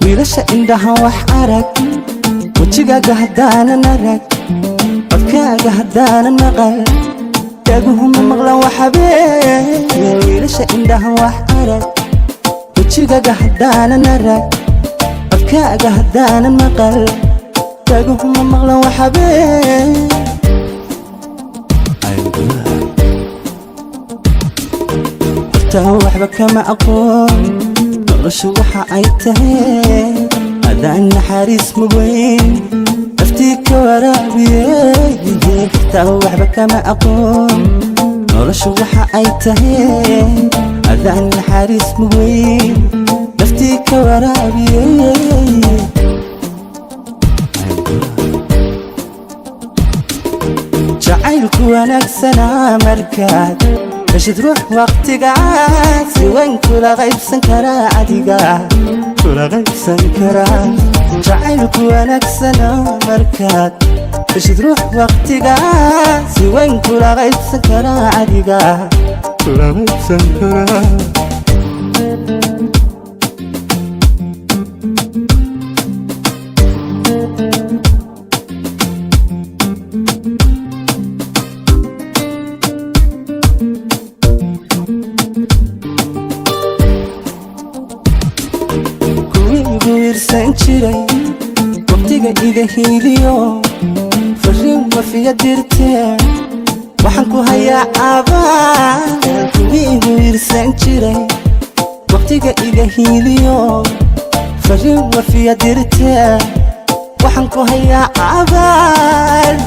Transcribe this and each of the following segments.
wiilasha indhaha wax arag wajigaaga haddaanan arag codkaaga haddaanan maqal dhaguhuma maqlan waxabeen wiilasha indhaha wax arag wajigaaga haddaanan arag codkaaga haddaanan maqal dhaguhuma maqlan waxabeen hortaa waxba kama aqoon noloshu waxa ay tahay adaan naxariis mugeyn naftii ka waraabiyey taa waxba kama aqoon noloshu waxa ay tahay adaan naxariis mugeyn naftii ka waraabiyey jacaylku wanaagsanaa markaad heshid ruux waqtigaas si weyn kula qaybsan karaa adiga kula qaybsan karaa jacaylku wanaagsana markaad heshid ruux waqtigaas si weyn kula qaybsan karaa adiga kula qaybsan karaa waqtiga iga hiiliyo fariin wafiya dirtee waxaan ku hayaa abaal kuwii igu wiirsan jiray waqtiga iga hiiliyo fariin wafiya dirtee waxaan ku hayaa abaal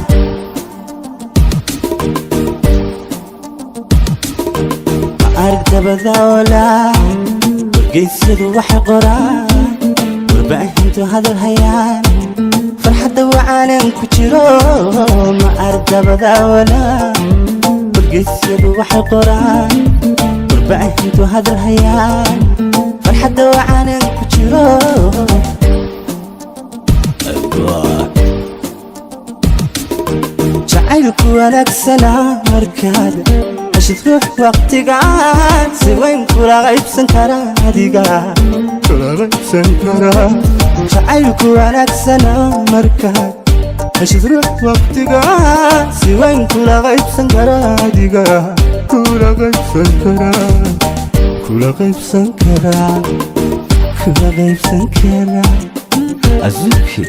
arag dabada walaa wargeysyadu waxay qoraan warbaahintu hadal hayaan farxadda wacaanan ku jiro ma arag dabada walaa wargeysyadu waxay qoraan warbaahintu hadal hayaan farxadda wacaanan ku jiro jacaylku wanaagsanaa markaad heshid ruux waqtigaan si weyn kula qaybsan karaa adiga kula qaybsan karaa jacaylku wanaagsana markaad heshid ruux waqtigaan si weyn kula qaybsan karaa adiga kula qaybsan karaa kula qaybsan karaa kula qaybsan karaa azuki